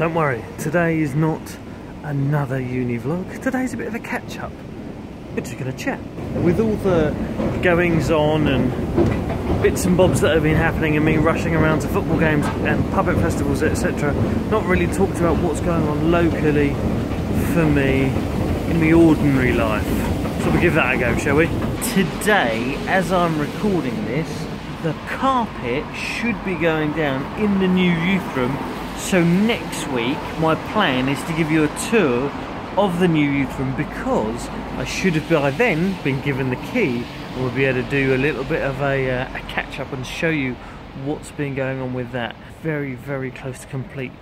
don't worry, today is not another uni vlog. Today's a bit of a catch-up. We're just going to chat. With all the goings on and bits and bobs that have been happening and me rushing around to football games and puppet festivals, etc., not really talked about what's going on locally for me in the ordinary life. So we'll give that a go, shall we? Today, as I'm recording this, the carpet should be going down in the new youth room. So next week, my plan is to give you a tour of the new youth room, because I should have by then been given the key and we'll be able to do a little bit of a catch up and show you what's been going on with that. Very, very close to complete,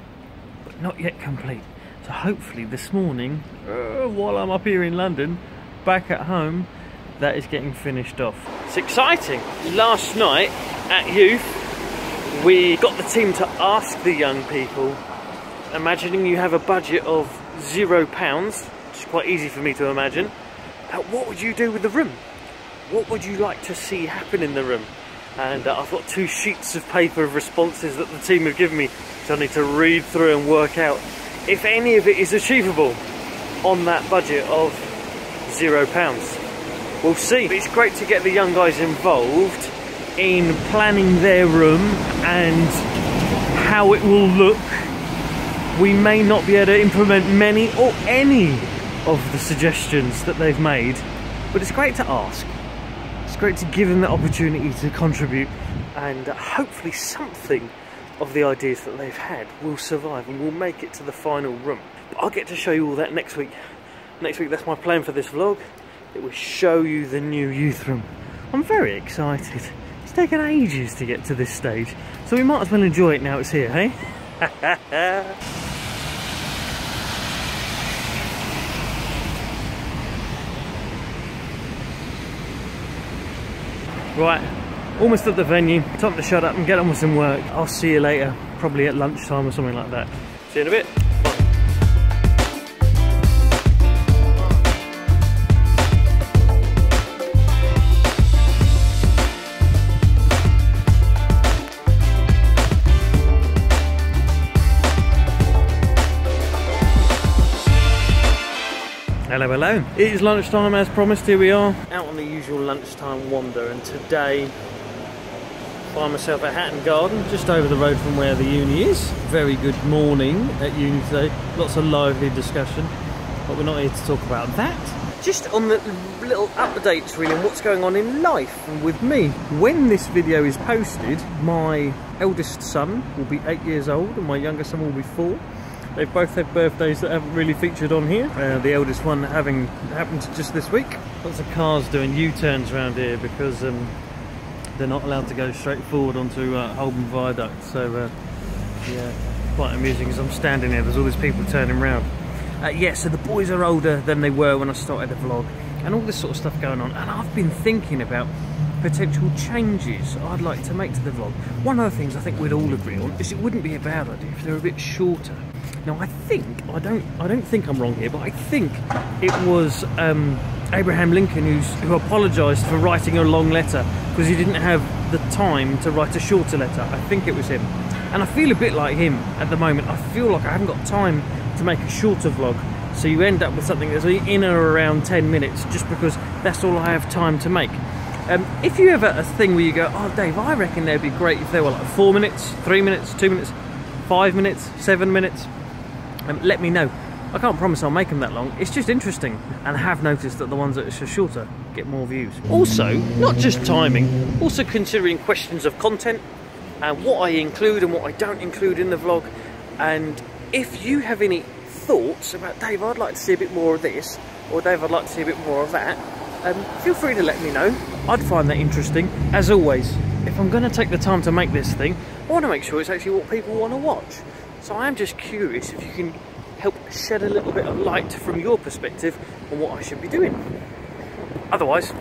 but not yet complete. So hopefully this morning, while I'm up here in London, back at home, that is getting finished off. It's exciting. Last night at youth, we got the team to ask the young people, imagining you have a budget of £0, which is quite easy for me to imagine, what would you do with the room? What would you like to see happen in the room? And I've got 2 sheets of paper of responses that the team have given me, so I need to read through and work out if any of it is achievable on that budget of £0. We'll see. But it's great to get the young guys involved in planning their room and how it will look. We may not be able to implement many or any of the suggestions that they've made, but it's great to ask. It's great to give them the opportunity to contribute, and hopefully something of the ideas that they've had will survive and will make it to the final room. But I'll get to show you all that next week. Next week, that's my plan for this vlog. It will show you the new youth room. I'm very excited. It's taken ages to get to this stage, so we might as well enjoy it now it's here, hey? Right, almost at the venue. Time to shut up and get on with some work. I'll see you later, probably at lunchtime or something like that. See you in a bit. Hello, hello. It is lunchtime as promised. Here we are, out on the usual lunchtime wander, and today I find myself at Hatton Garden, just over the road from where the uni is. Very good morning at uni today. Lots of lively discussion, but we're not here to talk about that. Just on the little updates really on what's going on in life and with me. When this video is posted, my eldest son will be 8 years old and my youngest son will be 4. They've both had birthdays that haven't really featured on here. The eldest one having happened just this week. Lots of cars doing U-turns around here because they're not allowed to go straight forward onto Holborn Viaduct. So yeah, quite amusing as I'm standing here. There's all these people turning around. Yeah, so the boys are older than they were when I started the vlog, and all this sort of stuff going on. And I've been thinking about potential changes I'd like to make to the vlog. One of the things I think we'd all agree on is it wouldn't be a bad idea if they were a bit shorter. Now I think, I don't think I'm wrong here, but I think it was Abraham Lincoln who apologised for writing a long letter because he didn't have the time to write a shorter letter. I think it was him. And I feel a bit like him at the moment. I feel like I haven't got time to make a shorter vlog. So you end up with something that's in or around 10 minutes just because that's all I have time to make. If you have a thing where you go, oh Dave, I reckon they'd be great if they were like 4 minutes, 3 minutes, 2 minutes, 5 minutes, 7 minutes, let me know. I can't promise I'll make them that long. It's just interesting, and I have noticed that the ones that are shorter get more views. Also, not just timing, also considering questions of content and what I include and what I don't include in the vlog. And if you have any thoughts about, Dave, I'd like to see a bit more of this, or Dave, I'd like to see a bit more of that, feel free to let me know. I'd find that interesting. As always, if I'm going to take the time to make this thing, I want to make sure it's actually what people want to watch. So I am just curious if you can help shed a little bit of light from your perspective on what I should be doing. Otherwise,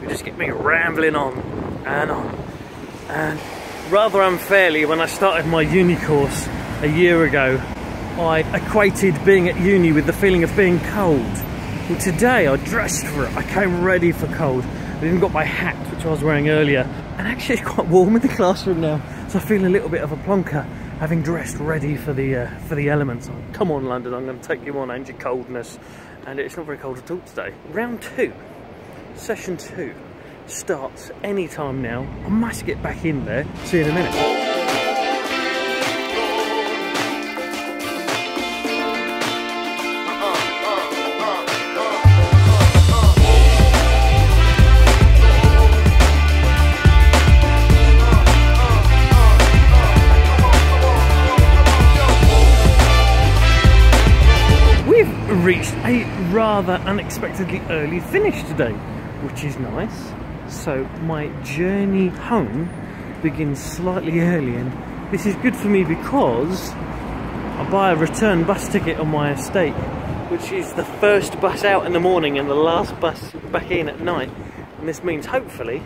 you just get me rambling on. And rather unfairly, when I started my uni course a year ago, I equated being at uni with the feeling of being cold. Well, today I dressed for it. I came ready for cold. I even got my hat, which I was wearing earlier. And actually it's quite warm in the classroom now, so I feel a little bit of a plonker. having dressed ready for the elements. Come on, London, I'm going to take you on, ain't you, coldness. And it's not very cold at all today. Round 2, session 2, starts any time now. I must get back in there. See you in a minute. Reached a rather unexpectedly early finish today, which is nice. So my journey home begins slightly early, and this is good for me because I buy a return bus ticket on my estate, which is the first bus out in the morning and the last bus back in at night. And this means hopefully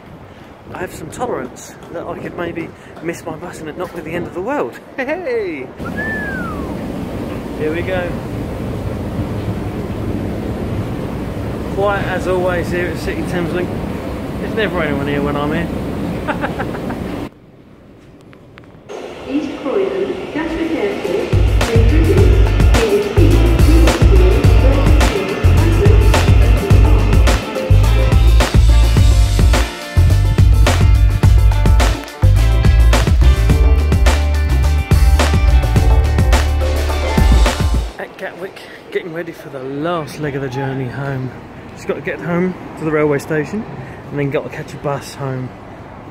I have some tolerance that I could maybe miss my bus and it not be the end of the world. Hey! Here we go. Quiet as always here at City Thameslink. There's never anyone here when I'm here. East Croydon, Gatwick Airport, introduce At Gatwick, getting ready for the last leg of the journey home. Just got to get home to the railway station and then got to catch a bus home.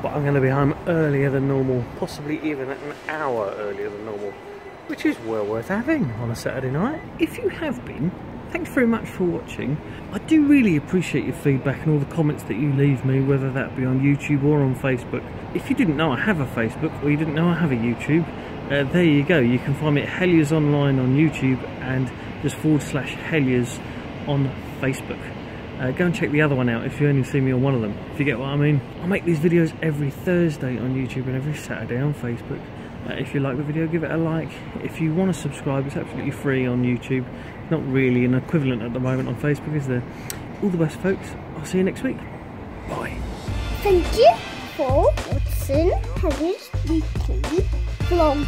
But I'm going to be home earlier than normal, possibly even an hour earlier than normal, which is well worth having on a Saturday night. If you have been, thanks very much for watching. I do really appreciate your feedback and all the comments that you leave me, whether that be on YouTube or on Facebook. If you didn't know I have a Facebook, or you didn't know I have a YouTube, there you go. You can find me at Hellyers Online on YouTube and just /Hellyers on Facebook. Go and check the other one out if you only see me on one of them, if you get what I mean. I make these videos every Thursday on YouTube and every Saturday on Facebook. If you like the video, give it a like. If you want to subscribe, it's absolutely free on YouTube. Not really an equivalent at the moment on Facebook, is there? All the best, folks. I'll see you next week. Bye. Thank you for watching Hellyers Weekly Vlog.